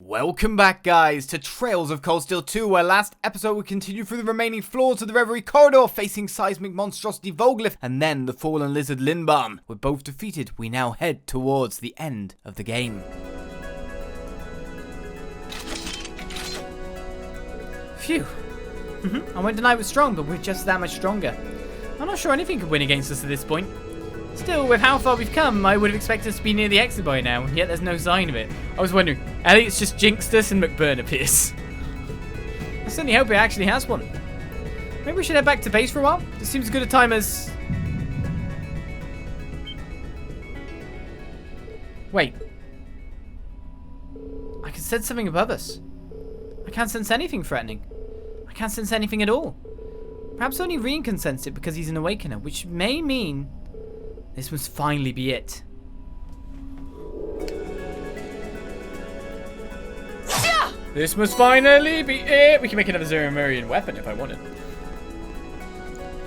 Welcome back, guys, to Trails of Cold Steel 2, where last episode we continued through the remaining floors of the Reverie Corridor, facing seismic monstrosity Volglyph and then the fallen lizard Linbarm. With both defeated, we now head towards the end of the game. Phew. I went tonight was strong, but we're just that much stronger. I'm not sure anything could win against us at this point. Still, with how far we've come, I would have expected us to be near the exit by now, yet there's no sign of it. I was wondering, Elliot's just jinxed us and McBurn appears. I certainly hope it actually has one. Maybe we should head back to base for a while? This seems as good a time as... Wait. I can sense something above us. I can't sense anything threatening. I can't sense anything at all. Perhaps only Rean can sense it because he's an awakener, which may mean... this must finally be it. This must finally be it. We can make another Zeromerian weapon if I wanted.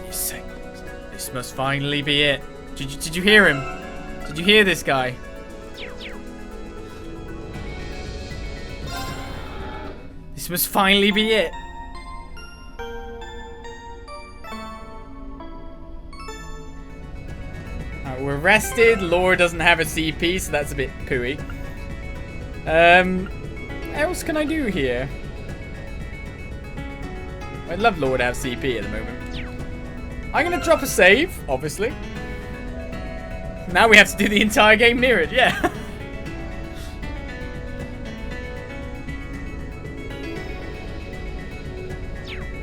This must finally be it. Did you hear him? Did you hear this guy? This must finally be it. We're rested. Loa doesn't have a CP, so that's a bit pooey. What else can I do here? I'd love Loa to have CP at the moment. I'm going to drop a save, obviously. Now we have to do the entire game near it, yeah.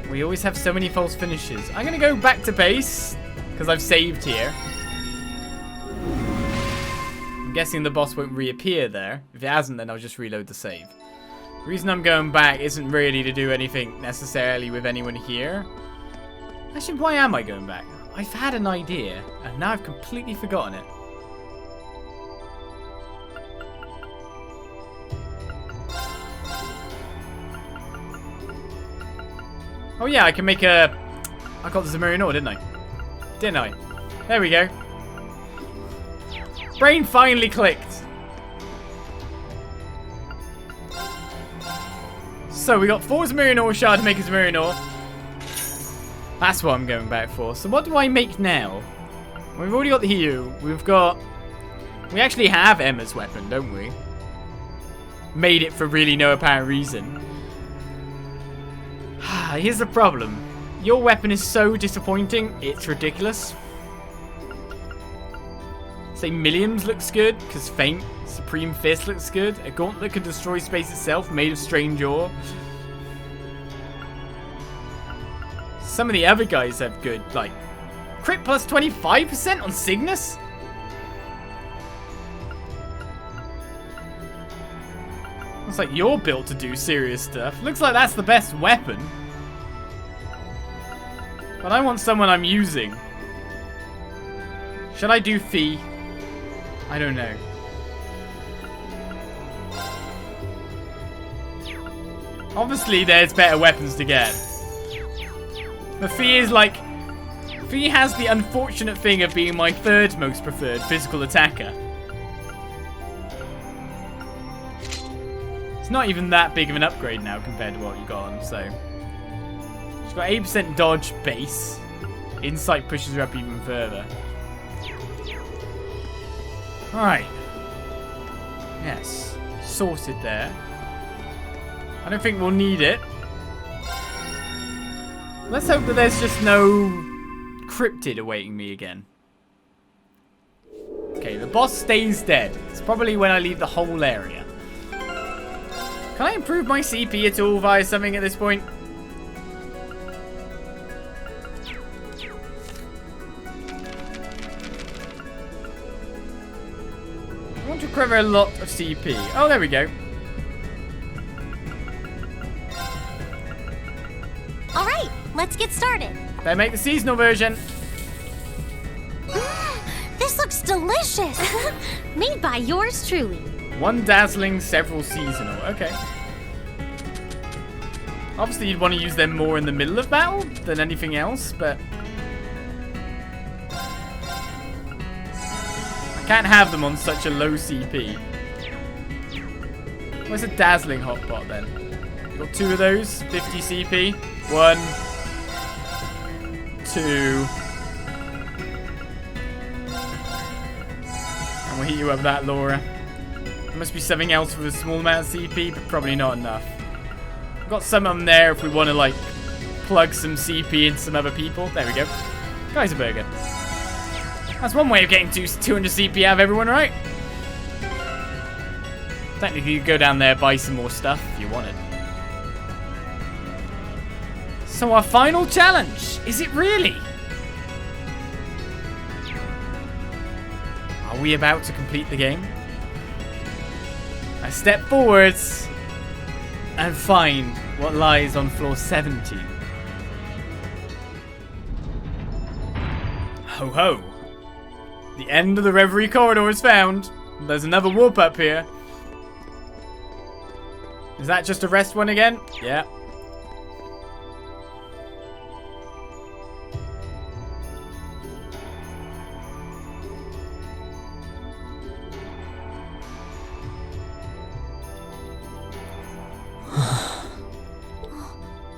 We always have so many false finishes. I'm going to go back to base, because I've saved here. I'm guessing the boss won't reappear there. If it hasn't, then I'll just reload the save. The reason I'm going back isn't really to do anything necessarily with anyone here. Actually, why am I going back? I've had an idea, and now I've completely forgotten it. Oh yeah, I can make a... I got the Zemurian ore, didn't I? Didn't I? There we go. Brain finally clicked. So we got 4 Zemurian ore shard to make a Zemurian ore. That's what I'm going back for. So what do I make now? We've already got the Hiyu. We actually have Emma's weapon, don't we? Made it for really no apparent reason. Here's the problem. Your weapon is so disappointing, it's ridiculous. Say Milliams looks good, because Faint. Supreme Fist looks good. A gauntlet that can destroy space itself, made of strange ore. Some of the other guys have good, like, crit plus 25% on Cygnus? Looks like you're built to do serious stuff. Looks like that's the best weapon. But I want someone I'm using. Should I do Fee? I don't know. Obviously, there's better weapons to get. But Fee is like... Fee has the unfortunate thing of being my 3rd most preferred physical attacker. It's not even that big of an upgrade now compared to what you got on, so... She's got 8% dodge base. Insight pushes her up even further. Alright. Yes. Sorted there. I don't think we'll need it. Let's hope that there's just no cryptid awaiting me again. Okay, the boss stays dead. It's probably when I leave the whole area. Can I improve my CP at all via something at this point? I want to recover a lot of CP. Oh, there we go. Alright, let's get started. Better make the seasonal version. This looks delicious. Made by yours truly. One dazzling, several seasonal. Okay. Obviously, you'd want to use them more in the middle of battle than anything else, but... I can't have them on such a low CP. Where's a dazzling hotpot then? Got 2 of those. 50 CP. 1, 2. And we'll heat you up with that, Laura. There must be something else with a small amount of CP, but probably not enough. We've got some of them there if we want to, like, plug some CP into some other people. There we go. Kaiserburger. That's one way of getting 200 CP out of everyone, right? Technically, you could go down there, buy some more stuff if you wanted. So our final challenge, is it really? Are we about to complete the game? I step forwards and find what lies on floor 17. Ho ho. The end of the Reverie Corridor is found. There's another warp up here. Is that just a rest one again? Yeah.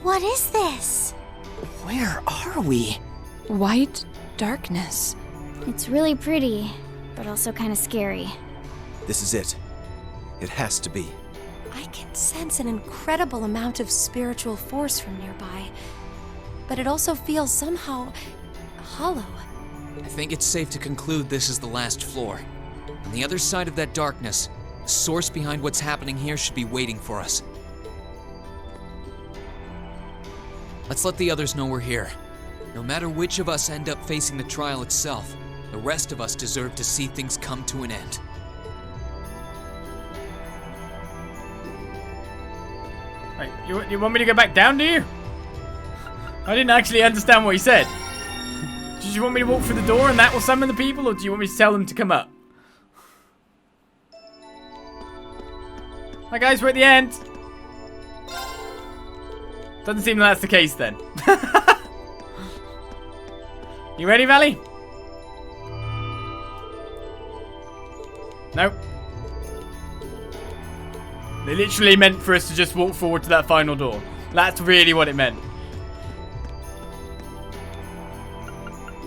What is this? Where are we? White darkness. It's really pretty, but also kind of scary. This is it. It has to be. I can sense an incredible amount of spiritual force from nearby, but it also feels somehow hollow. I think it's safe to conclude this is the last floor. On the other side of that darkness, the source behind what's happening here should be waiting for us. Let's let the others know we're here. No matter which of us end up facing the trial itself, the rest of us deserve to see things come to an end. Right, you want me to go back down, do you? I didn't actually understand what he said. Did you want me to walk through the door and that will summon the people, or do you want me to tell them to come up? Hi guys, we're at the end. Doesn't seem like that's the case then. You ready, Valley? Nope. They literally meant for us to just walk forward to that final door. That's really what it meant.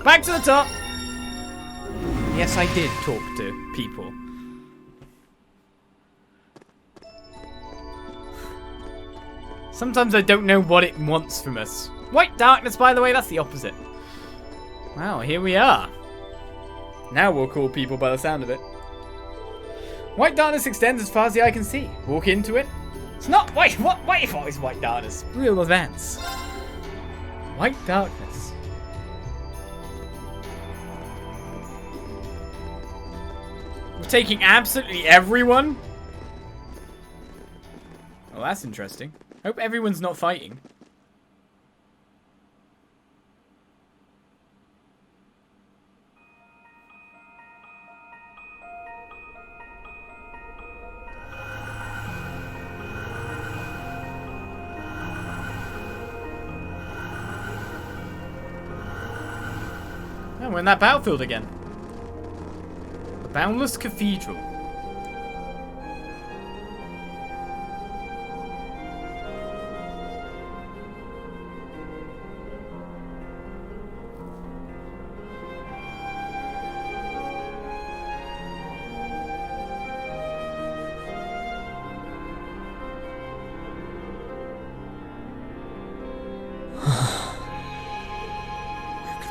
Back to the top. Yes, I did talk to people. Sometimes I don't know what it wants from us. White darkness, by the way, that's the opposite. Wow, here we are. Now we'll call people by the sound of it. White darkness extends as far as the eye can see. Walk into it. It's not. Wait, what? Wait, what is white darkness? Real events. White darkness. We're taking absolutely everyone? Well, that's interesting. Hope everyone's not fighting. Oh, we're in that battlefield again. The Boundless Cathedral.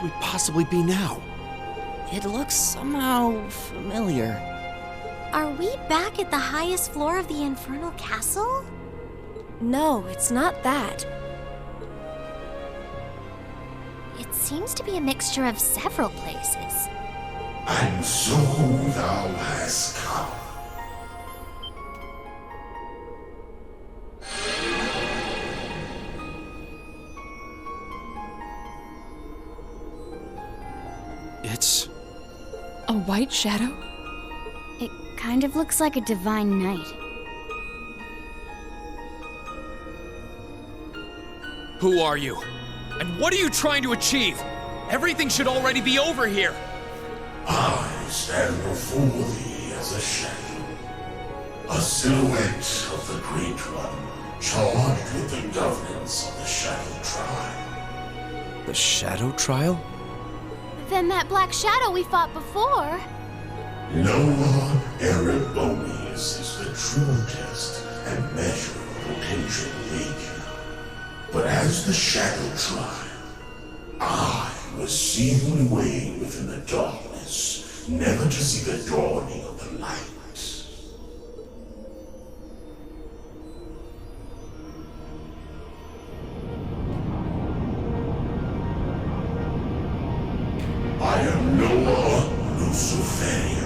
We possibly be now? It looks somehow familiar. Are we back at the highest floor of the Infernal Castle? No, it's not that. It seems to be a mixture of several places. And so thou hast come. It's... A white shadow? It kind of looks like a divine knight. Who are you? And what are you trying to achieve? Everything should already be over here. I stand before thee as a shadow. A silhouette of the Great One, charged with the governance of the Shadow Tribe. The Shadow Trial? Then that black shadow we fought before. Loa Erebonia is the true test and measure of potential danger. But as the Shadow Tribe, I was sealed away within the darkness, never to see the dawning of the light. I am Loa Luciferia.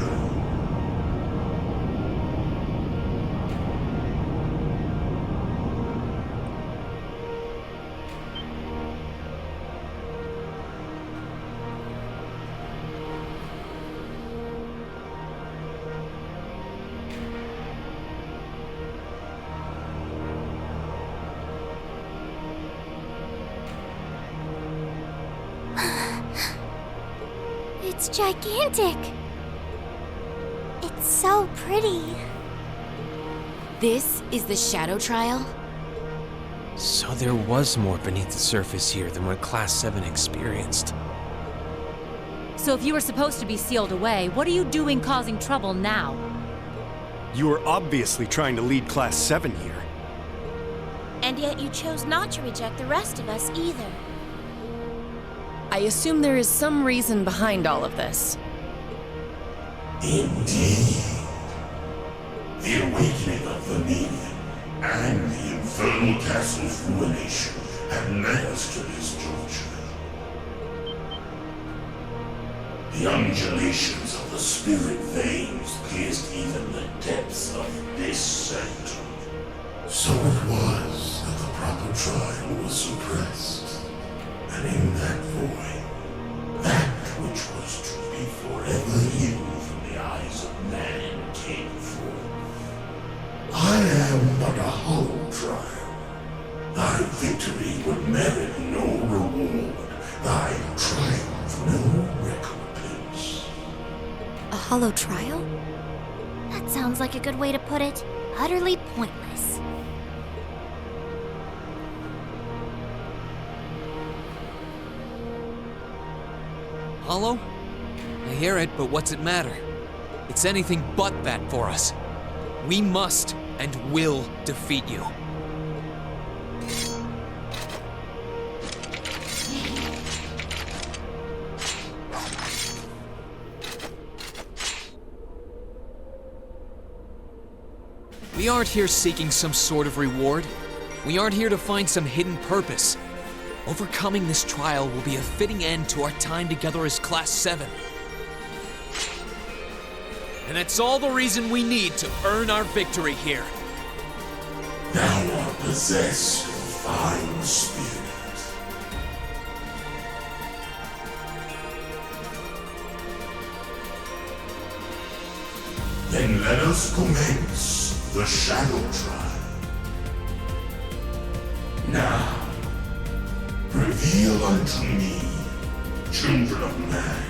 It's gigantic. It's so pretty. This is the Shadow Trial? So there was more beneath the surface here than what Class 7 experienced. So if you were supposed to be sealed away, what are you doing causing trouble now? You were obviously trying to lead Class 7 here. And yet you chose not to reject the rest of us either. I assume there is some reason behind all of this. Indeed. The awakening of the Nihon and the infernal castle's ruination have led us to this juncture. The undulations of the spirit veins pierced even the depths of this center. So it was that the proper trial was suppressed. And in that void, that which was to be forever hidden from the eyes of man came forth. I am but a hollow trial. Thy victory would merit no reward, thy triumph no recompense. A hollow trial? That sounds like a good way to put it. Utterly pointless. Hollow? I hear it, but what's it matter? It's anything but that for us. We must and will defeat you. We aren't here seeking some sort of reward. We aren't here to find some hidden purpose. Overcoming this trial will be a fitting end to our time together as Class 7. And that's all the reason we need to earn our victory here. Thou art possessed of fine spirit. Then let us commence the Shadow Trial. Now, reveal unto me, children of man,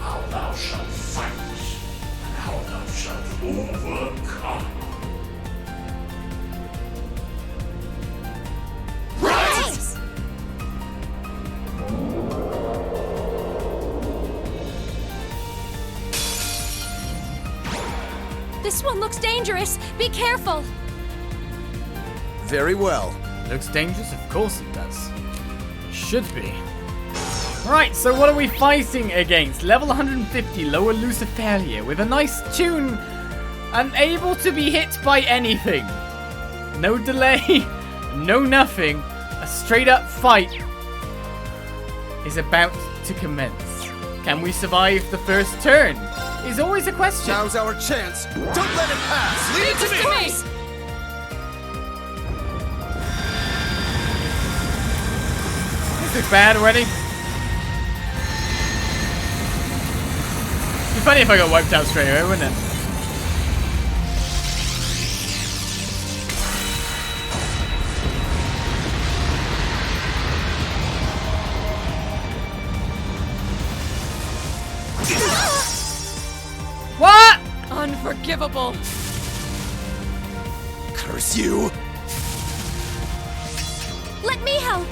how thou shalt fight, and how thou shalt overcome. Rise! This one looks dangerous. Be careful. Very well. Looks dangerous? Of course it does. Should be. Right, so what are we fighting against? Level 150 Loa Luciferia with a nice tune and able to be hit by anything. No delay, no nothing. A straight up fight is about to commence. Can we survive the first turn? Is always a question. Now's our chance. Don't let it pass. Leave it to me. This looks bad already. It'd be funny if I got wiped out straight away, wouldn't it? What? Unforgivable. miss you! Let me help!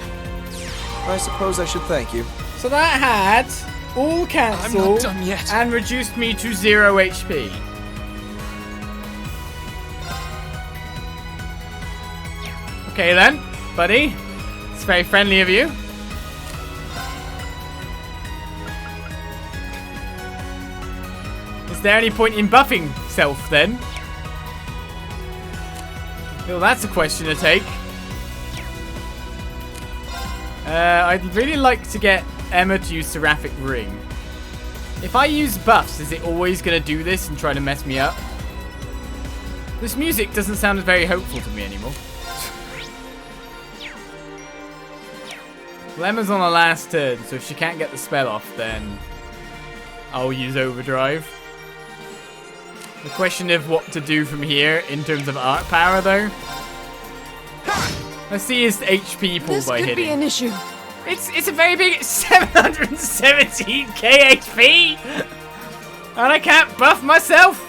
I suppose I should thank you. So that had all cancel I'm not done yet. and reduced me to 0 HP. Okay then, buddy. It's very friendly of you. Is there any point in buffing self then? Well, that's a question to take. I'd really like to get Emma to use Seraphic Ring. If I use buffs, is it always going to do this and try to mess me up? This music doesn't sound very hopeful to me anymore. Well, Emma's on the last turn, so if she can't get the spell off, then I'll use Overdrive. The question of what to do from here in terms of art power, though. Let's see his HP pull by hitting. This could be an issue. It's a very big 717k HP, and I can't buff myself.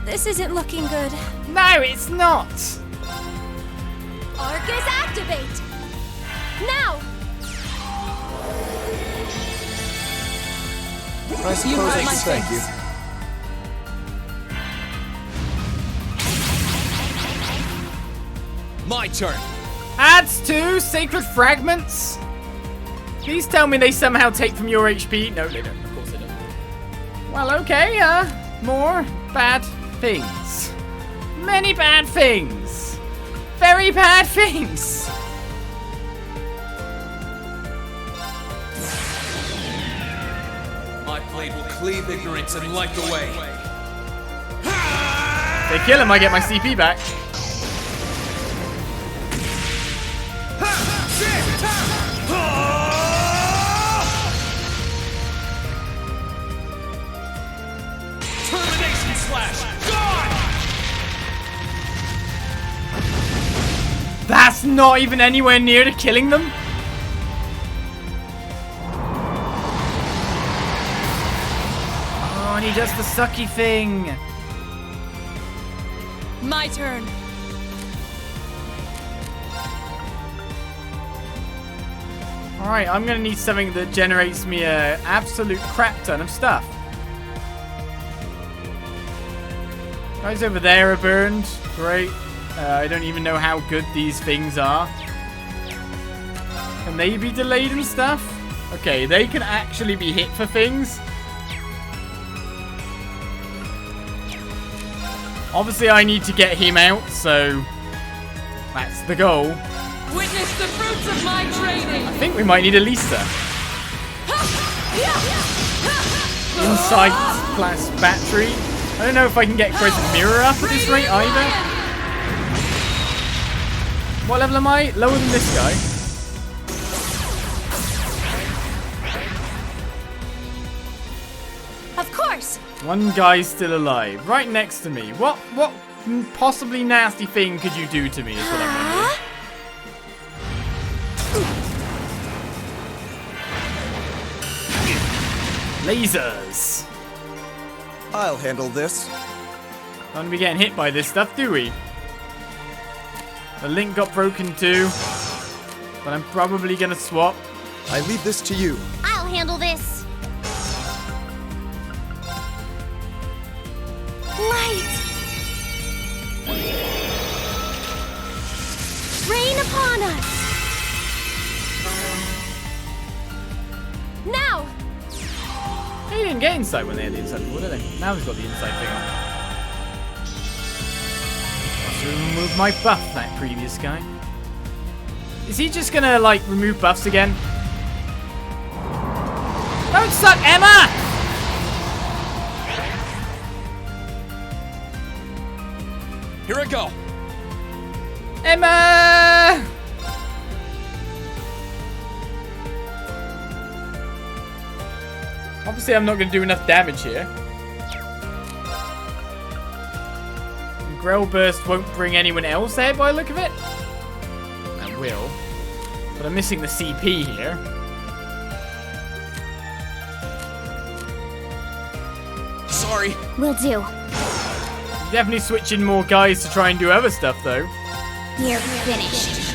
This isn't looking good. No, it's not. Arcus activate! Now! I suppose I should thank you. My turn. Adds to sacred fragments. Please tell me they somehow take from your HP. No, they don't. Of course they don't. Well, okay. More bad things. Many bad things. Very bad things. My blade will cleave ignorance and light the way. If they kill him, I get my CP back. Termination slash! Gone! That's not even anywhere near to killing them. Oh, and he does the sucky thing. My turn. Alright, I'm gonna need something that generates me an absolute crap ton of stuff. Guys over there are burned. Great. I don't even know how good these things are. Can they be delayed and stuff? Okay, they can actually be hit for things. Obviously, I need to get him out, so that's the goal. Witness the fruits of my training. I think we might need a Lisa. Insight class battery. I don't know if I can get Crescent Mirror up at this rate either. What level am I? Lower than this guy. Of course! One guy's still alive, right next to me. What possibly nasty thing could you do to me is what I'm wondering. Lasers. I'll handle this. Don't be getting hit by this stuff, do we? The link got broken too, but I'm probably gonna swap. I leave this to you. I'll handle this. Light! Rain upon us! Now! They didn't get insight when they had the insight before, did they? Now he's got the insight thing on. To remove my buff, that previous guy. Is he just gonna, like, remove buffs again? Don't suck, Emma! Here I go. Emma! Obviously, I'm not gonna do enough damage here. Grell Burst won't bring anyone else there by the look of it. That will. But I'm missing the CP here. sorry. Will do. Definitely switching more guys to try and do other stuff, though. You're finished.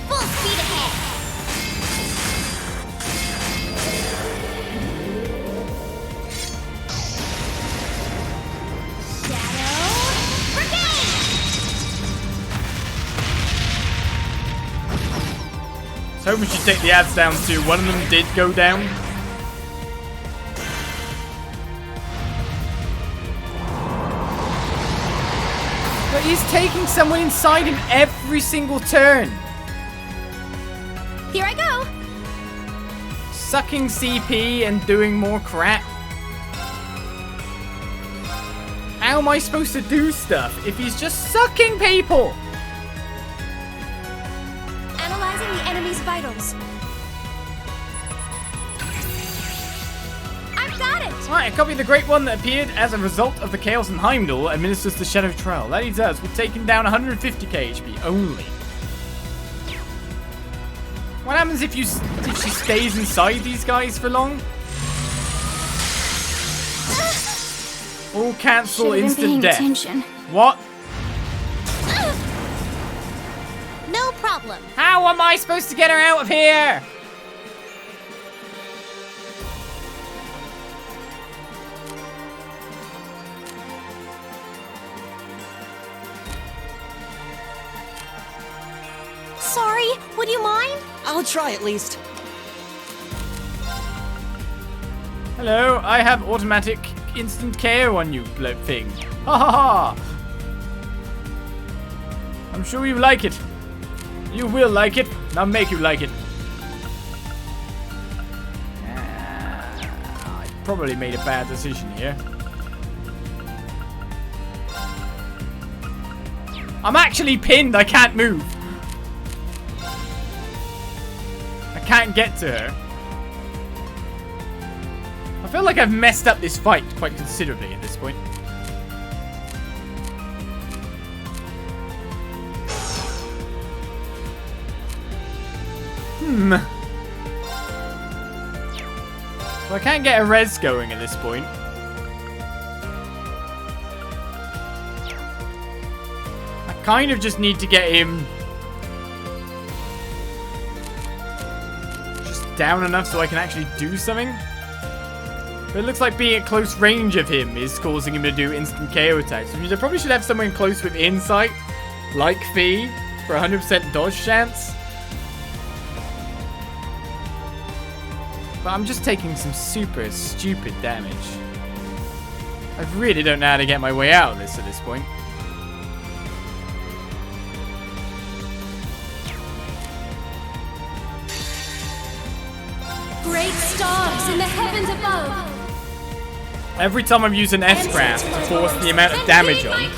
Full speed ahead. Shadow Brigade! I was hoping she'd take the ads down too. One of them did go down. But he's taking someone inside him every single turn. Here I go. Sucking CP and doing more crap. How am I supposed to do stuff if he's just sucking people? Analyzing the enemy's vitals. I've got it. Alright, I copy the Great One that appeared as a result of the Chaos in Heimdall administers the Shadow Trial. That he does. We're taking down 150k HP only. What happens if she stays inside these guys for long? All cancel instant death. Attention. What? No problem. How am I supposed to get her out of here? Sorry, would you mind? I'll try at least. Hello, I have automatic instant KO on you, bloke thing. Ha ha ha! I'm sure you like it. You will like it, and I'll make you like it. I probably made a bad decision here. I'm actually pinned, I can't move. I can't get to her. I feel like I've messed up this fight quite considerably at this point. So I can't get a res going at this point. I kind of just need to get him just down enough so I can actually do something. But it looks like being at close range of him is causing him to do instant KO attacks. Which means I probably should have someone close with insight, like Fee, for 100% dodge chance. But I'm just taking some super stupid damage. I really don't know how to get my way out of this at this point. Great stars in the heavens above. Every time I'm using S-Craft to force the amount of damage on,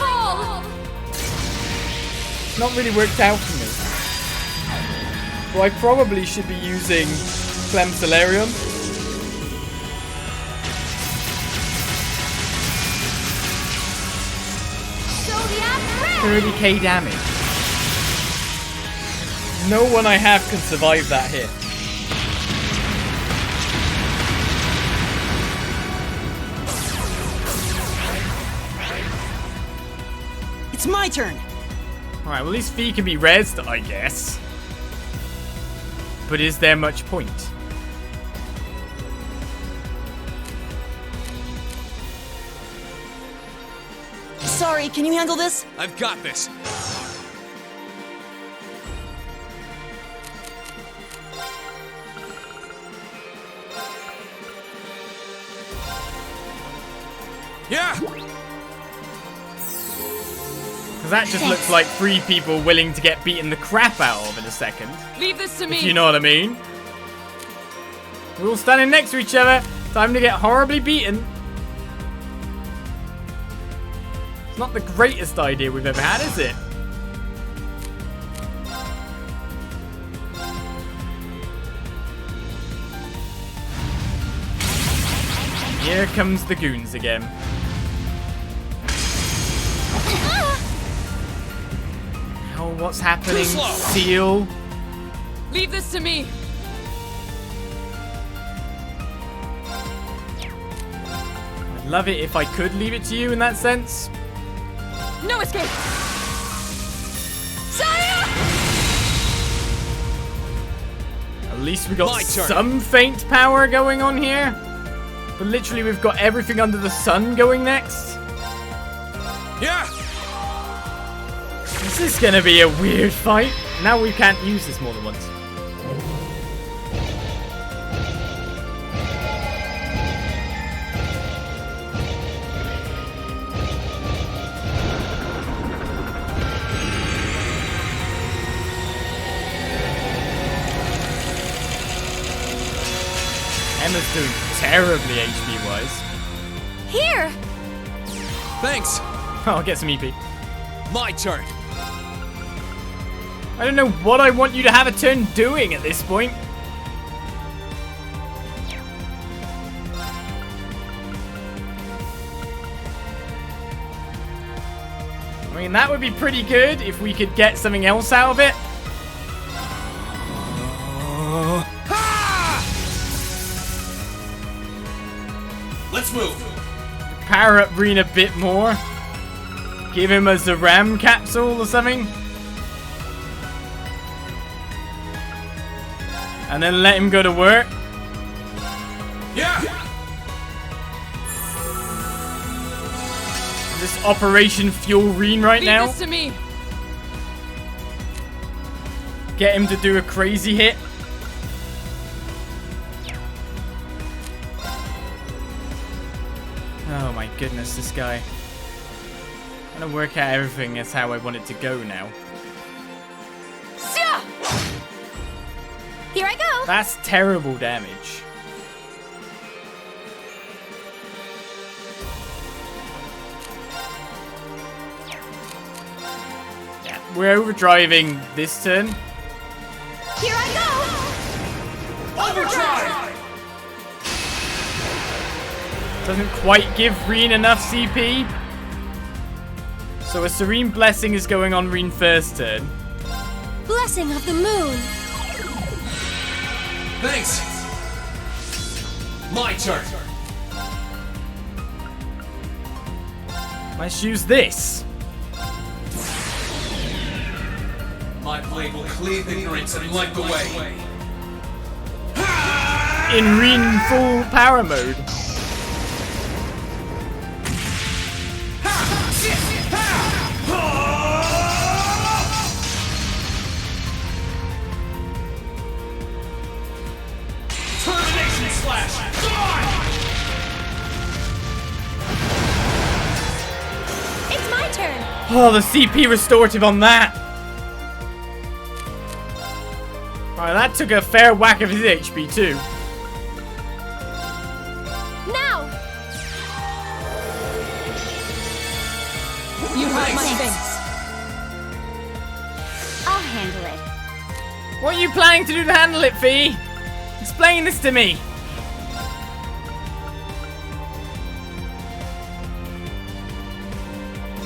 it's not really worked out for me. Well, I probably should be using Clem Solarium. 30k damage. No one I have can survive that hit. It's my turn. Alright, well at least Fee can be rezzed, I guess. But is there much point? Sorry, can you handle this? I've got this. Yeah! Because that just looks like 3 people willing to get beaten the crap out of in a second. Leave this to me. If you know what I mean. We're all standing next to each other. Time to get horribly beaten. It's not the greatest idea we've ever had, is it? Here comes the goons again. Oh, what's happening? Seal. Leave this to me. Love it if I could leave it to you in that sense. No escape! Saya! At least we got some faint power going on here. But literally we've got everything under the sun going next. Yeah! This is gonna be a weird fight. Now we can't use this more than once. Emma's doing terribly HP-wise. Here! Thanks! I'll get some EP. My turn! I don't know what I want you to have a turn doing at this point. I mean, that would be pretty good if we could get something else out of it. Let's move! Power up Rean a bit more. Give him a Zaram capsule or something. And then let him go to work. Yeah! This Operation Fuel Rean right Leave now. this to me. Get him to do a crazy hit. Oh my goodness, this guy. I'm gonna work out everything as how I want it to go now. Here I go! That's terrible damage. Yeah, we're overdriving this turn. Here I go! Overdrive! Doesn't quite give Rean enough CP. So a Serene Blessing is going on Rean first turn. Blessing of the moon! Thanks! My turn! Let's use this. My blade will cleave ignorance and light the way. In Rean full power mode. Termination slash! It's my turn! Oh, the CP restorative on that. Alright, that took a fair whack of his HP too. Now! You hurt my face. I'll handle it. What are you planning to do to handle it, Fee? Explain this to me.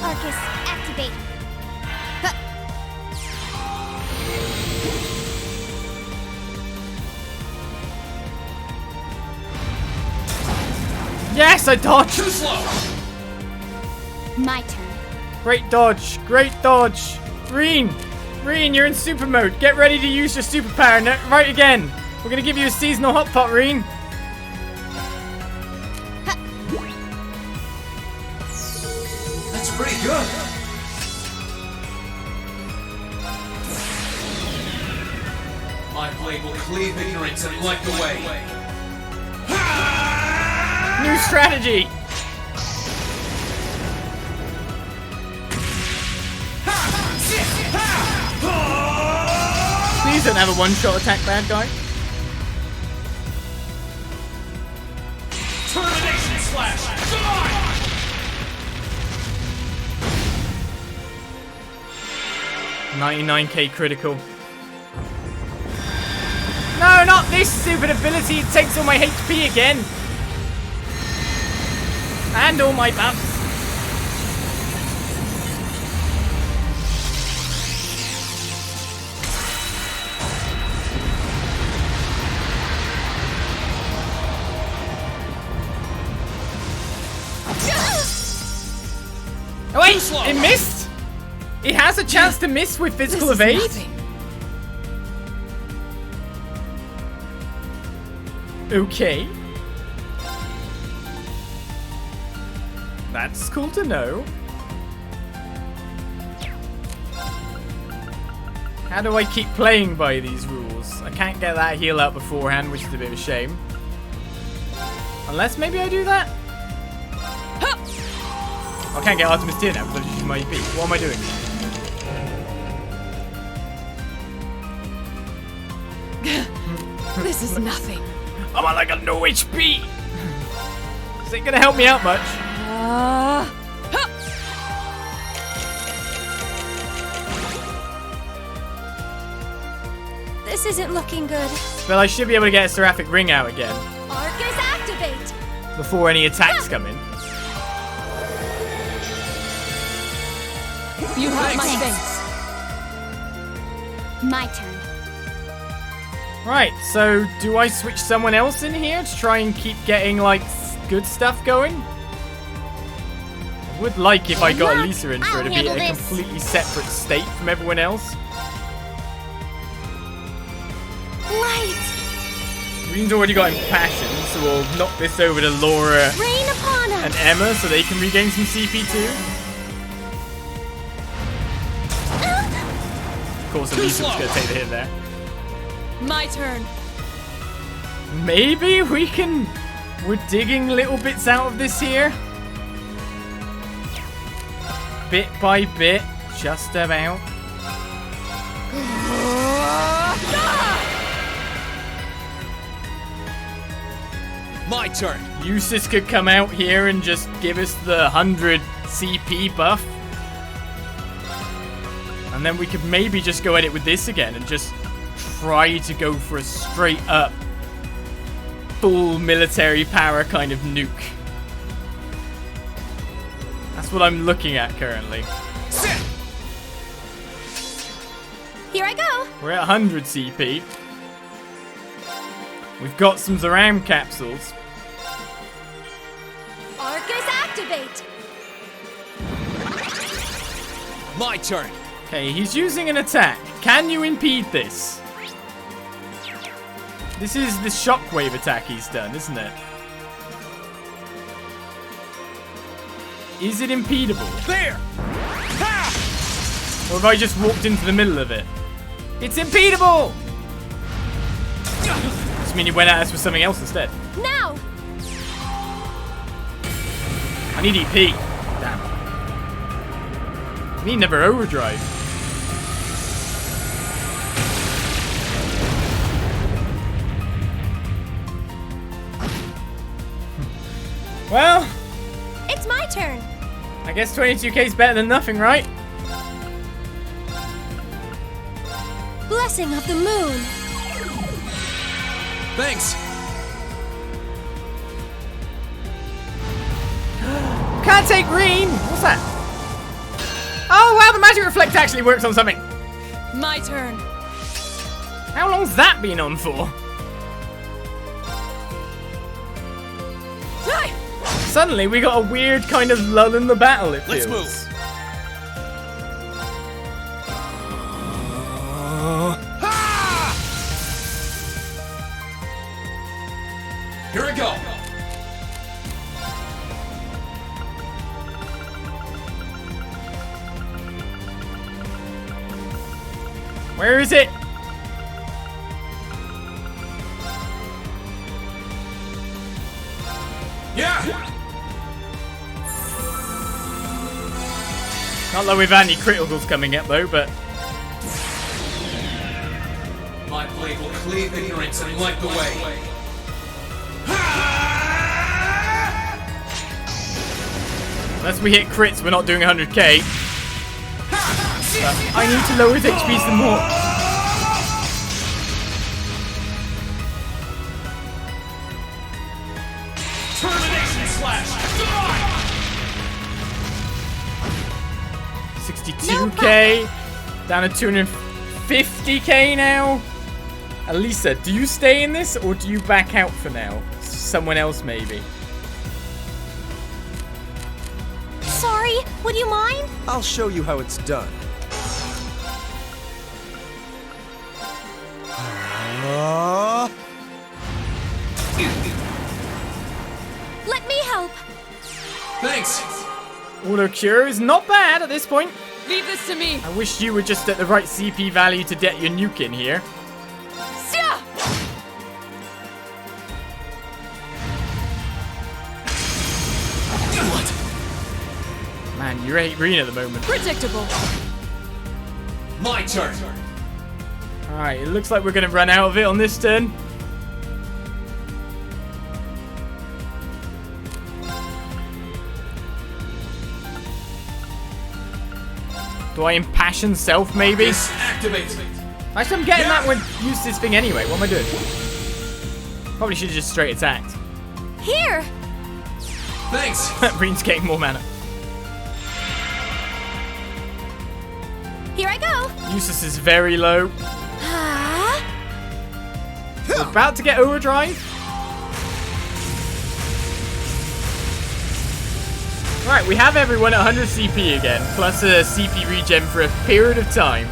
Arcus, activate. Huh. Yes, I dodged. Too slow! My turn. Great dodge. Great dodge. Rean, you're in super mode. Get ready to use your superpower. No, right again. We're going to give you a seasonal hot pot, Rean. That's pretty good! My blade will cleave ignorance and light the way. New strategy. Please don't have a one-shot attack, bad guy. Termination slash! 99k critical. No, not this stupid ability. It takes all my HP again. And all my buffs. slow. It missed? It has a chance to miss with physical evade? Okay. That's cool to know. How do I keep playing by these rules? I can't get that heal out beforehand, which is a bit of a shame. Unless maybe I do that? I can't get Artemis Tier now because I've just used my EP. What am I doing? This is nothing. I'm on like a no HP! Is it gonna help me out much? This isn't looking good. But I should be able to get a Seraphic Ring out again. Arcus activate! Before any attacks come in. You have my thanks. My turn. Right, so do I switch someone else in here to try and keep getting, like, good stuff going? I would like if I got Elisa in for it to be a completely separate state from everyone else. Light! Rean's already got Impassion, so we'll knock this over to Laura Rain upon us! and Emma so they can regain some CP too. Of course, Elisa was going to take the hit there. My turn. Maybe we can... We're digging little bits out of this here. Bit by bit, just about. My turn. Eustace could come out here and just give us the 100 CP buff. And then we could maybe just go at it with this again and just try to go for a straight up full military power kind of nuke. That's what I'm looking at currently. Here I go! We're at 100 CP. We've got some Zeram capsules. Arcus activate! My turn. Okay, he's using an attack. Can you impede this? This is the shockwave attack he's done, isn't it? Is it impedable? There. Ha! Or have I just walked into the middle of it? It's impedable! Just mean he went at us with something else instead. Now! I need EP. Damn. I need never overdrive. Well, It's my turn! I guess 22k is better than nothing, right? Blessing of the moon! Thanks. Can't take Rean! What's that? Oh, wow, the magic reflect actually works on something. My turn. How long's that been on for? Suddenly, we got a weird kind of lull in the battle, it feels. Let's move. Here we go. Where is it? Yeah. Not that we've had any criticals coming up though, but My blade will cleave ignorance and light the way. unless we hit crits, we're not doing 100k. But I need to lower his HP some more. Termination slash. 62k, down to 250k now. Elisa, do you stay in this or do you back out for now? Someone else maybe. sorry. Would you mind? I'll show you how it's done. Let me help. Thanks. Auto cure is not bad at this point. Leave this to me. I wish you were just at the right CP value to get your nuke in here. Sia! What? Man, you hate Rean at the moment. Predictable. My turn. Alright, it looks like we're going to run out of it on this turn. Do I impassion self, maybe? Activate. Actually, I'm getting that one. Use this thing anyway. What am I doing? Probably should have just straight attacked. Here. Thanks. Rean's getting more mana. Here I go. Eustace is very low. We're about to get overdrive. Right, we have everyone at 100 CP again, plus a CP regen for a period of time.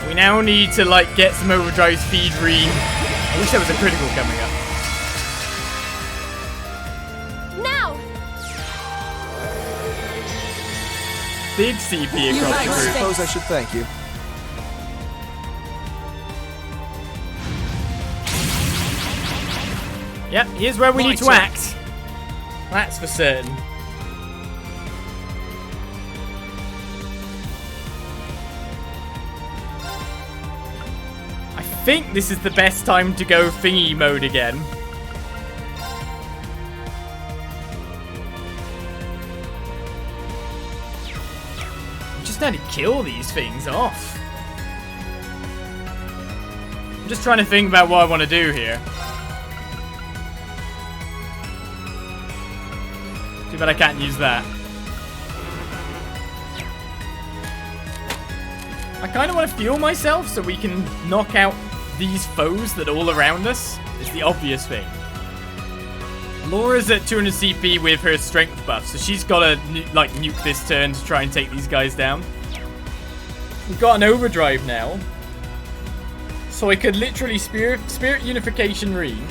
We now need to, like, get some overdrives, feed Rean. I wish there was a critical coming up. Now. Big CP across the I group. suppose I should thank you. Yep, here's where we My need to turn. act. That's for certain. I think this is the best time to go thingy mode again. I just need to kill these things off. I'm just trying to think about what I want to do here. Too bad I can't use that. I kind of want to fuel myself so we can knock out these foes that are all around us. It's the obvious thing. Laura's at 200 CP with her strength buff, so she's got to like nuke this turn to try and take these guys down. We've got an overdrive now, so I could literally spirit unification Rean.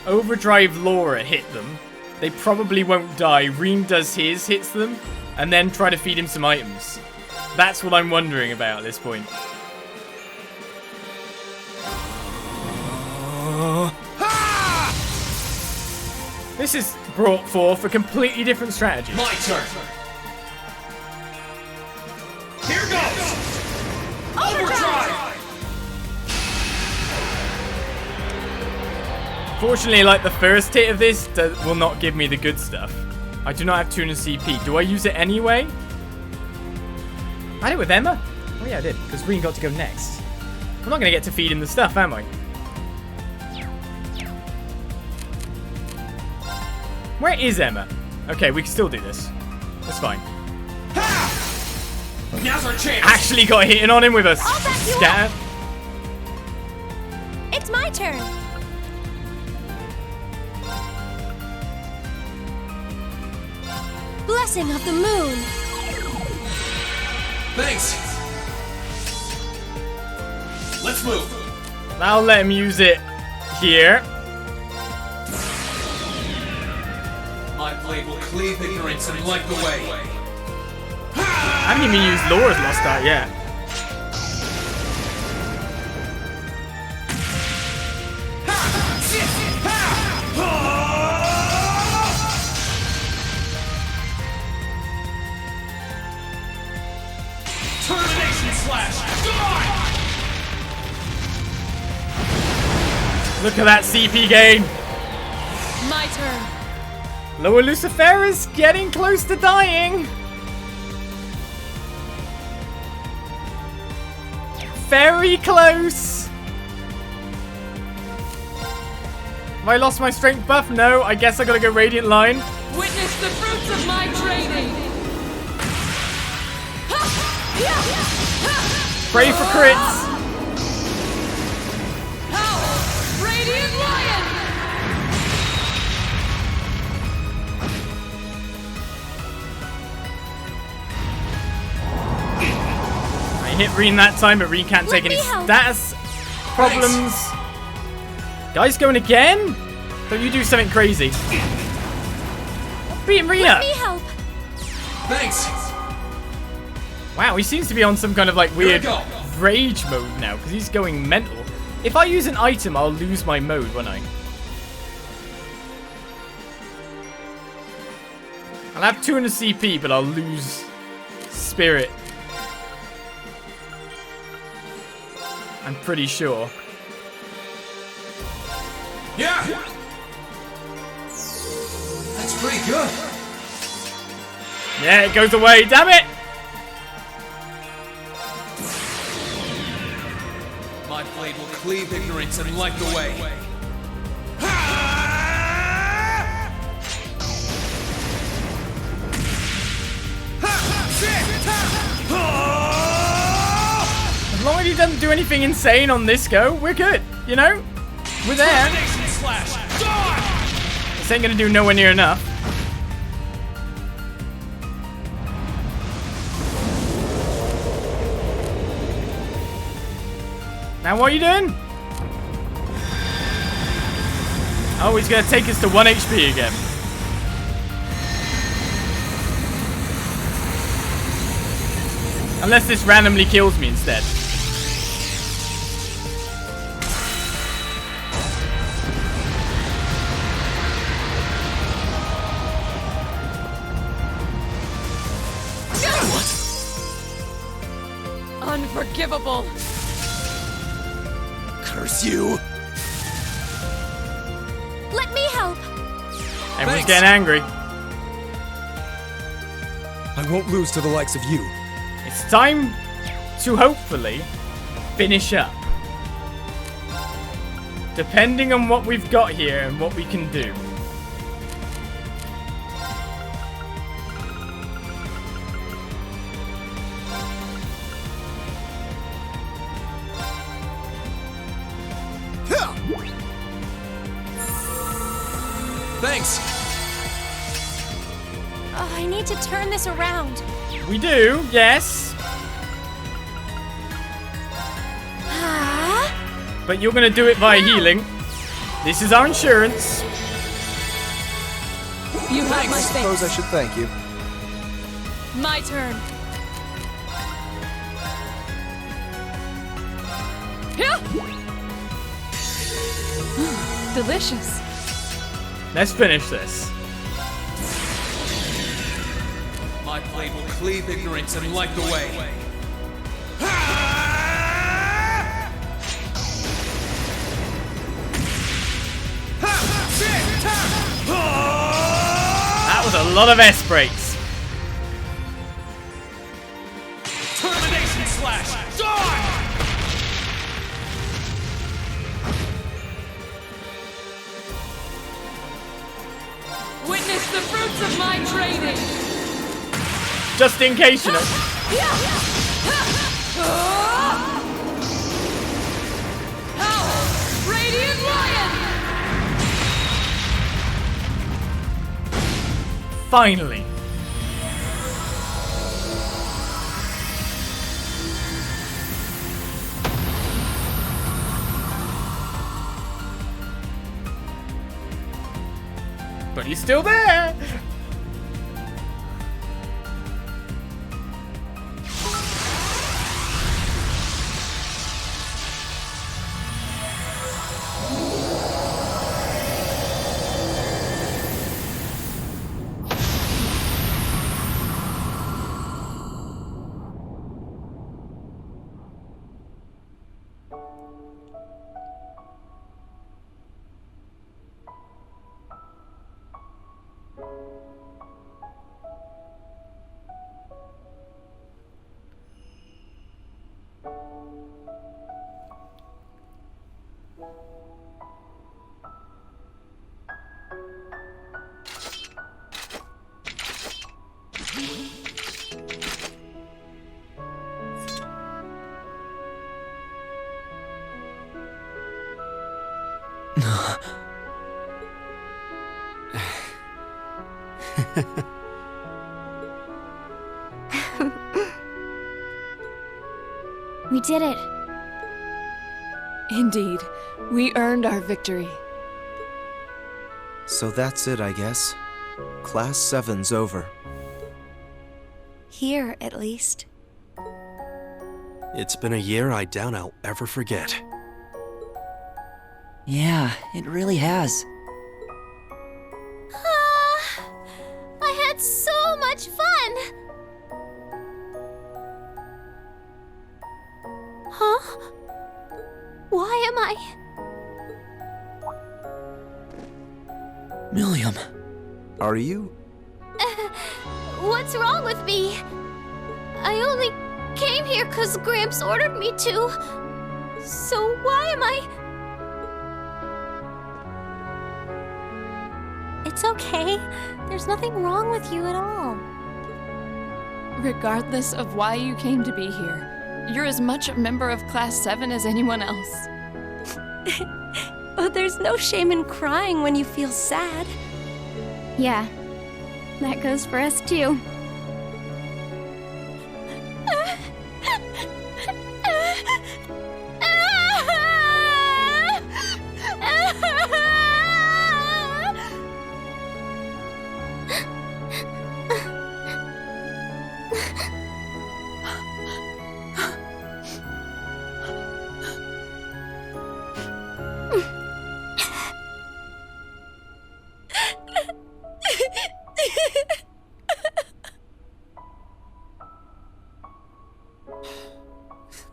Overdrive Laura hit them. They probably won't die. Rean does his, hits them, and then try to feed him some items. That's what I'm wondering about at this point. This has brought forth a completely different strategy. My turn. Here goes. Overdrive. Fortunately, like the first hit of this will not give me the good stuff. I do not have 200 CP. Do I use it anyway? I did it with Emma. Oh yeah, I did, because Rean got to go next. I'm not going to get to feed him the stuff, am I? Where is Emma? Okay, we can still do this. That's fine. Now's our chance. Actually got hitting on him with a scatter. It's my turn. Blessing of the moon. Thanks. Let's move. I'll let him use it here. My blade will cleave ignorance and light the way. I haven't even used Laura's Lost Art yet. Termination slash. Look at that CP gain. My turn. Loa Lucifera's getting close to dying. Very close. Have I lost my strength buff? No, I guess I gotta go Radiant Line. Witness the fruits of my training. Pray for crits. Radiant Lion! I hit Rean that time, but Rean can't take any status problems. Guys going again? Don't you do something crazy. Beating Rean up. Let me help. Thanks. Wow, he seems to be on some kind of like weird rage mode now because he's going mental. If I use an item, I'll lose my mode, won't I? I'll have 200 CP, but I'll lose spirit. I'm pretty sure. Yeah. That's pretty good. Yeah, it goes away. Damn it! My blade will cleave ignorance and light the way. As long as he doesn't do anything insane on this go, we're good. You know? We're there. This ain't gonna do nowhere near enough. Now what are you doing? Oh, he's gonna take us to 1 HP again. Unless this randomly kills me instead. Unforgivable. Curse you. Let me help. Everyone's getting angry. I won't lose to the likes of you. It's time to hopefully finish up. Depending on what we've got here and what we can do. Thanks. Oh, I need to turn this around. We do, yes. Ah? But you're gonna do it via healing. This is our insurance. You have I my suppose I thanks. should thank you. My turn. Delicious. Let's finish this. My blade will cleave ignorance and light the way. That was a lot of S breaks. Termination slash. Die! Witness the fruits of my training. Just in case, you know. Radiant Lion! Finally. But he's still there. We did it. Indeed, we earned our victory. So that's it, I guess. Class 7's over. Here, at least. It's been a year I doubt I'll ever forget. Yeah, it really has. I had so much fun! Huh? Why am I... Milliam. Are you? What's wrong with me? I only came here because Gramps ordered me to. So why am I... It's okay. There's nothing wrong with you at all. Regardless of why you came to be here, you're as much a member of Class 7 as anyone else. But there's no shame in crying when you feel sad. Yeah, that goes for us too.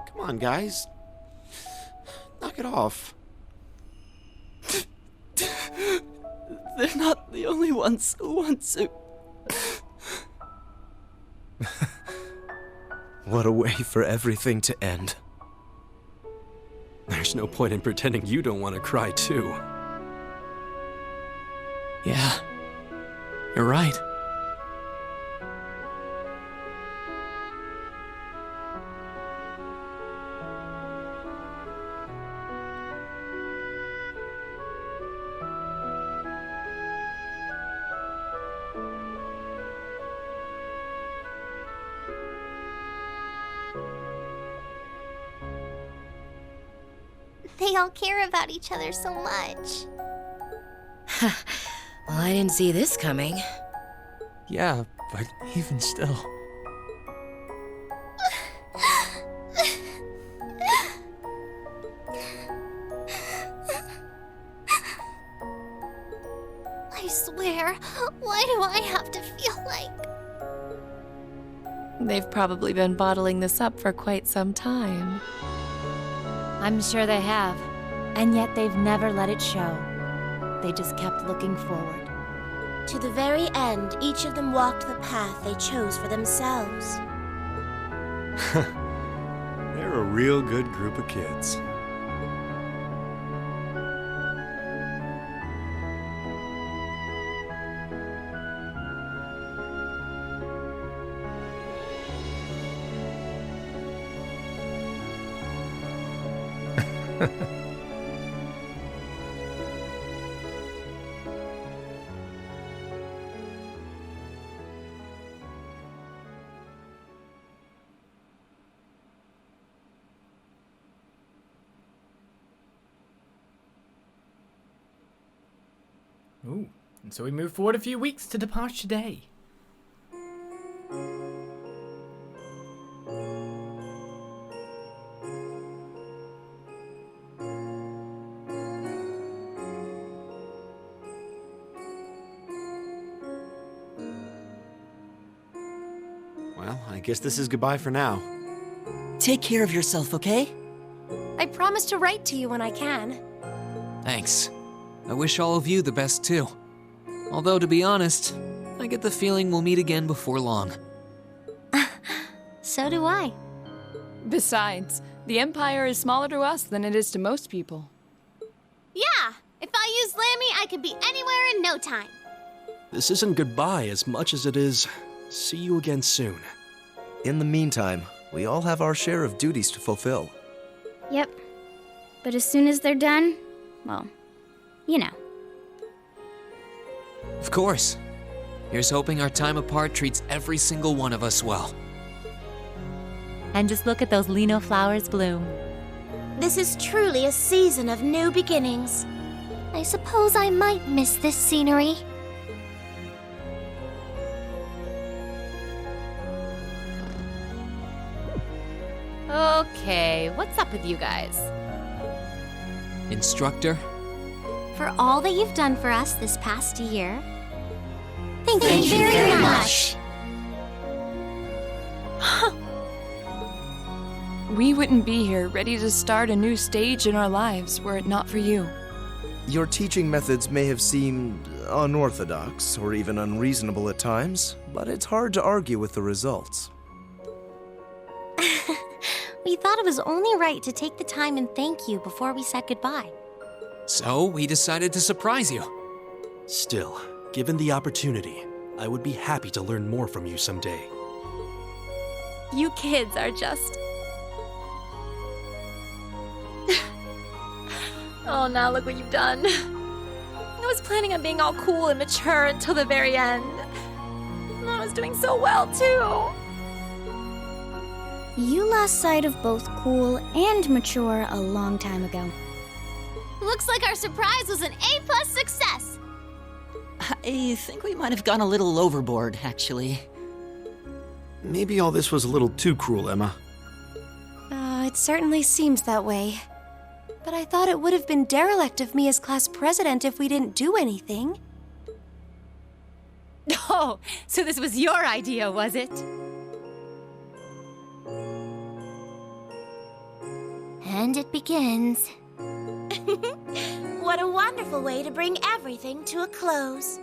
Come on, guys. Knock it off. They're not the only ones who want to. What a way for everything to end. There's no point in pretending you don't want to cry, too. Yeah, you're right. They all care about each other so much. Well, I didn't see this coming. Yeah, but even still. I swear, why do I have to feel like... They've probably been bottling this up for quite some time. I'm sure they have. And yet they've never let it show. They just kept looking forward. To the very end, each of them walked the path they chose for themselves. They're a real good group of kids. Ooh, and so we move forward a few weeks to Departure Day. Well, I guess this is goodbye for now. Take care of yourself, okay? I promise to write to you when I can. Thanks. I wish all of you the best too. Although, to be honest, I get the feeling we'll meet again before long. So do I. Besides, the Empire is smaller to us than it is to most people. Yeah, if I use Lammy, I can be anywhere in no time. This isn't goodbye as much as it is see you again soon. In the meantime, we all have our share of duties to fulfill. Yep. But as soon as they're done, well, you know. Of course. Here's hoping our time apart treats every single one of us well. And just look at those lino flowers bloom. This is truly a season of new beginnings. I suppose I might miss this scenery. Okay, what's up with you guys? Instructor? For all that you've done for us this past year, thank you very much. We wouldn't be here ready to start a new stage in our lives were it not for you. Your teaching methods may have seemed unorthodox or even unreasonable at times, but it's hard to argue with the results. We thought it was only right to take the time and thank you before we said goodbye. So, we decided to surprise you. Still, given the opportunity, I would be happy to learn more from you someday. You kids are just... Oh, now look what you've done. I was planning on being all cool and mature until the very end. And I was doing so well, too. You lost sight of both cool and mature a long time ago. Looks like our surprise was an A+ success. I think we might have gone a little overboard, actually. Maybe all this was a little too cruel, Emma. It certainly seems that way. But I thought it would have been derelict of me as class president if we didn't do anything. Oh, so this was your idea, was it? And it begins. What a wonderful way to bring everything to a close.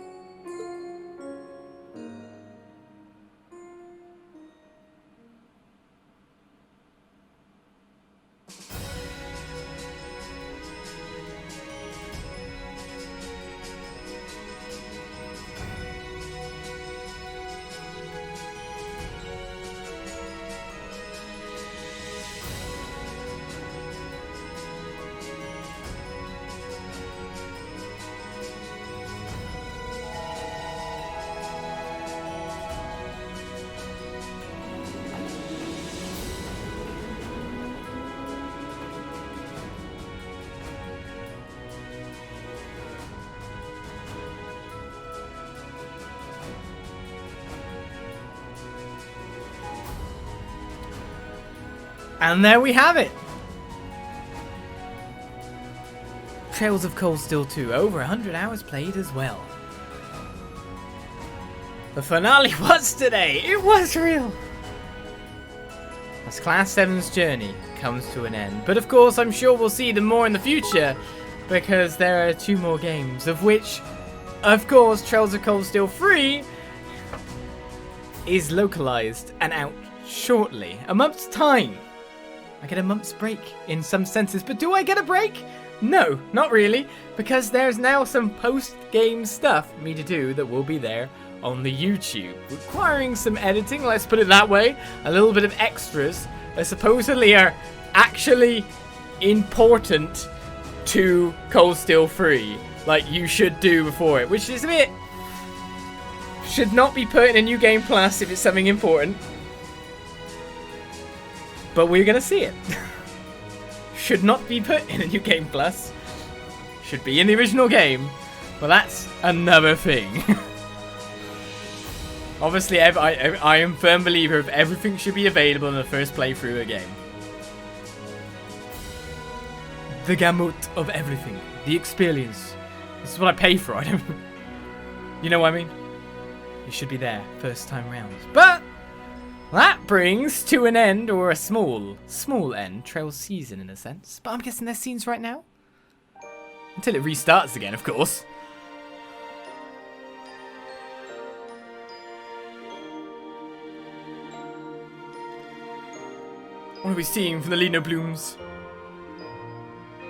And there we have it! Trails of Cold Steel 2, over 100 hours played as well. The finale was today! It was real! As Class 7's journey comes to an end. But of course, I'm sure we'll see them more in the future, because there are 2 more games, of which, of course, Trails of Cold Steel 3 is localized and out shortly. A month's time! I get a month's break in some senses, but do I get a break? No, not really, because there's now some post-game stuff for me to do that will be there on the YouTube, requiring some editing, let's put it that way, a little bit of extras that supposedly are actually important to Cold Steel 3, like you should do before it, which is a bit... should not be put in a New Game Plus if it's something important. But we're gonna see it. Should not be put in a New Game Plus. Should be in the original game. But that's another thing. Obviously, I am a firm believer of everything should be available in the first playthrough of a game. The gamut of everything. The experience. This is what I pay for. I don't... You know what I mean? It should be there first time round. But... that brings to an end, or a small end, Trails season in a sense. But I'm guessing there's scenes right now? Until it restarts again, of course. What are we seeing from the Lino Blooms?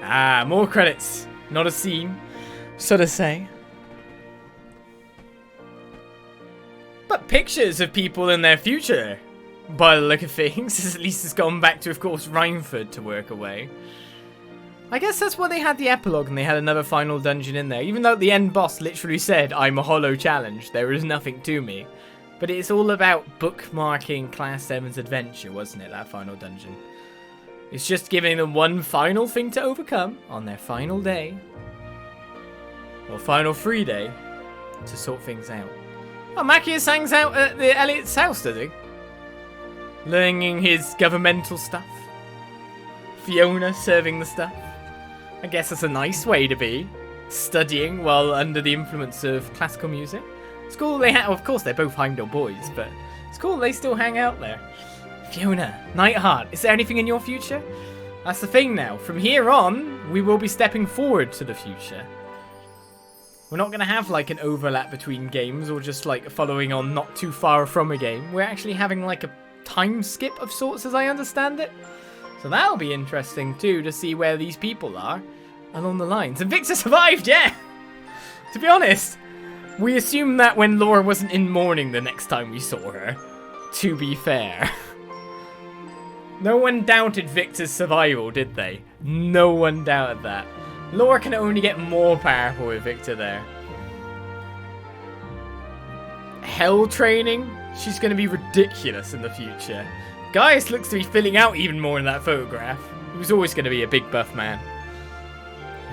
Ah, more credits. Not a scene, so to say. But pictures of people in their future. By the look of things, at least it's gone back to, of course, Rhineford to work away. I guess that's why they had the epilogue and they had another final dungeon in there. Even though the end boss literally said, I'm a hollow challenge, there is nothing to me. But it's all about bookmarking Class 7's adventure, wasn't it, that final dungeon? It's just giving them one final thing to overcome on their final day. Or final free day. To sort things out. Oh, Machias hangs out at the Elliot's house, does he? Learning his governmental stuff. Fiona serving the stuff. I guess that's a nice way to be. Studying while under the influence of classical music. It's cool they of course they're both Heimdall boys, but it's cool they still hang out there. Fiona, Nightheart, is there anything in your future? That's the thing now. From here on, we will be stepping forward to the future. We're not going to have like an overlap between games or just like following on not too far from a game. We're actually having like a time skip of sorts as I understand it. So that'll be interesting too to see where these people are along the lines. And Victor survived, yeah! To be honest, we assumed that when Laura wasn't in mourning the next time we saw her. To be fair. No one doubted Victor's survival, did they? No one doubted that. Laura can only get more powerful with Victor there. Hell training? She's going to be ridiculous in the future. Gaius looks to be filling out even more in that photograph. He was always going to be a big buff man.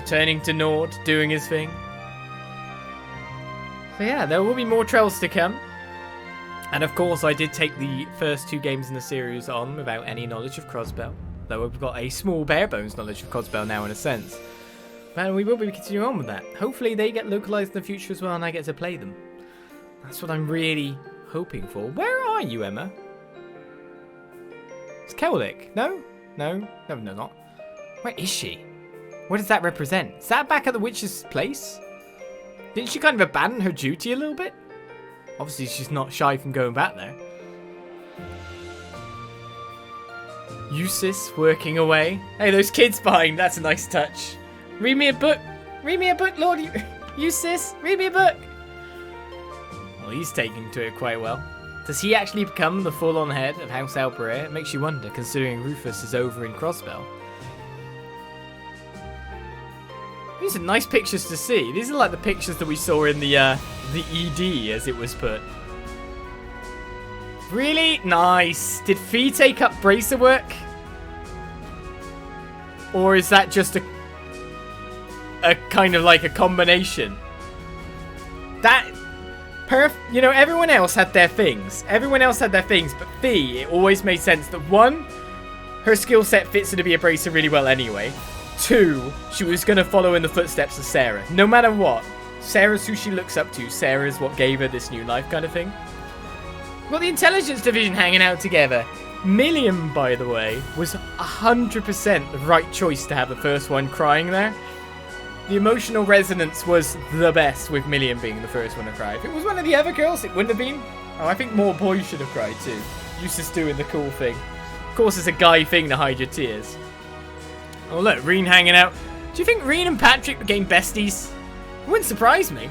Returning to Nord, doing his thing. So yeah, there will be more trails to come. And of course, I did take the first 2 games in the series on without any knowledge of Crossbell. Though we've got a small bare bones knowledge of Crossbell now in a sense. But we will be continuing on with that. Hopefully they get localized in the future as well and I get to play them. That's what I'm really hoping for. Where are you, Emma? It's Kellic. No, not. Where is she? What does that represent? Is that back at the witch's place? Didn't she kind of abandon her duty a little bit? Obviously, she's not shy from going back there. Eustace working away. Hey, those kids behind. That's a nice touch. Read me a book. Read me a book, Lord Eustace. Read me a book. Well, he's taking to it quite well. Does he actually become the full-on head of House Alpereia? It makes you wonder, considering Rufus is over in Crossbell. These are nice pictures to see. These are like the pictures that we saw in the ED, as it was put. Really? Nice. Did Fee take up bracer work? Or is that just a kind of like a combination? You know, everyone else had their things. But Fee, it always made sense that 1, her skill set fits her to be a bracer really well anyway. 2, she was going to follow in the footsteps of Sarah. No matter what. Sarah's who she looks up to. Sarah's what gave her this new life kind of thing. Well, the intelligence division hanging out together. Milliam, by the way, was 100% the right choice to have the first one crying there. The emotional resonance was the best with Milliam being the first one to cry. If it was one of the other girls, it wouldn't have been. Oh, I think more boys should have cried too. Eustace doing the cool thing. Of course, it's a guy thing to hide your tears. Oh look, Rean hanging out. Do you think Rean and Patrick became besties? It wouldn't surprise me.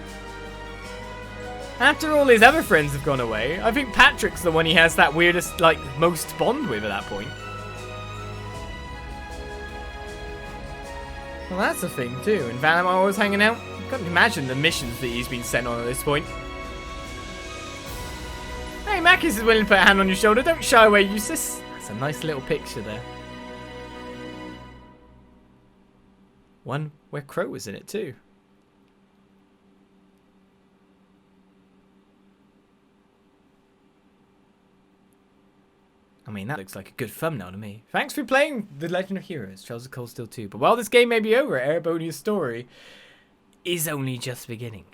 After all his other friends have gone away, I think Patrick's the one he has that weirdest, like, most bond with at that point. Well, that's a thing too. And Valimar was hanging out. I can't imagine the missions that he's been sent on at this point. Hey, Makis is willing to put a hand on your shoulder. Don't shy away, Eustace. That's a nice little picture there. One where Crow was in it too. I mean, that looks like a good thumbnail to me. Thanks for playing The Legend of Heroes, Trails of Cold Steel 2. But while this game may be over, Erebonia's story is only just beginning.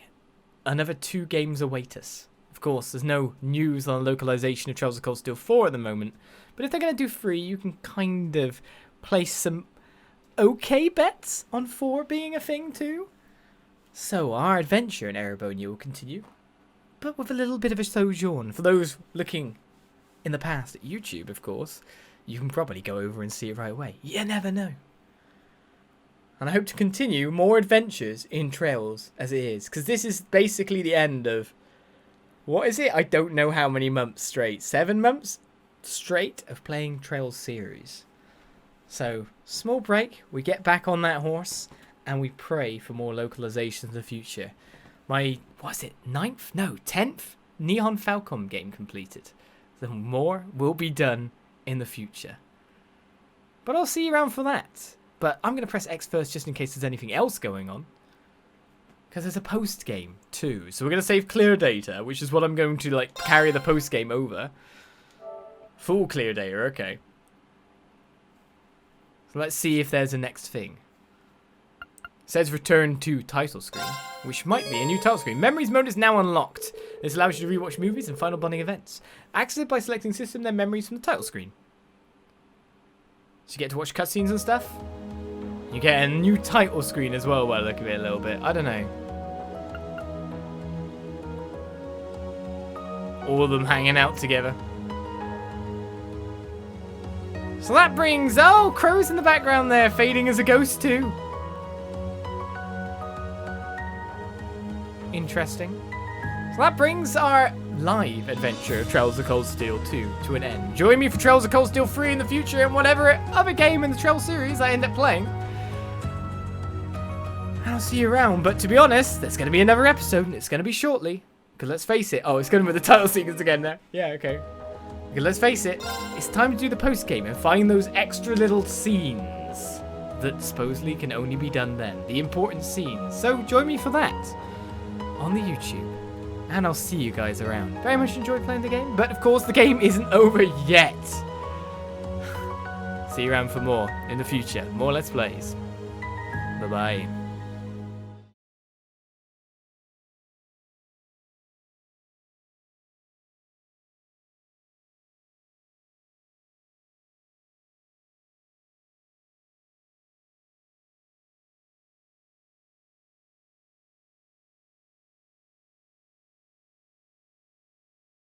Another 2 games await us. Of course, there's no news on the localization of Trails of Cold Steel 4 at the moment. But if they're going to do 3, you can kind of place some okay bets on 4 being a thing too. So our adventure in Erebonia will continue. But with a little bit of a sojourn. For those looking in the past at YouTube, of course, you can probably go over and see it right away. You never know. And I hope to continue more adventures in Trails as it is. Because this is basically the end of... What is it? I don't know how many months straight. 7 months straight of playing Trails series. So, small break, we get back on that horse, and we pray for more localizations in the future. My, was it 9th? No, 10th Nihon Falcom game completed. So more will be done in the future. But I'll see you around for that. But I'm going to press X first just in case there's anything else going on. Because there's a post game too. So we're going to save clear data, which is what I'm going to like carry the post game over. Full clear data, okay. So let's see if there's a next thing. It says return to title screen, which might be a new title screen. Memories mode is now unlocked. This allows you to rewatch movies and final bonding events. Access it by selecting system, then memories from the title screen. So you get to watch cutscenes and stuff. You get a new title screen as well by looking at it a little bit. I don't know. All of them hanging out together. So that brings... Oh, Crow's in the background there, fading as a ghost too. Interesting. So that brings our live adventure of Trails of Cold Steel 2 to an end. Join me for Trails of Cold Steel 3 in the future and whatever other game in the Trail series I end up playing. I'll see you around, but to be honest, there's going to be another episode and it's going to be shortly. Because let's face it, oh, it's going to be the title sequence again now. Yeah, okay. Because let's face it, it's time to do the post game and find those extra little scenes that supposedly can only be done then. The important scenes. So join me for that on the YouTube. And I'll see you guys around. Very much enjoyed playing the game, but of course the game isn't over yet. See you around for more in the future. More Let's Plays. Bye-bye.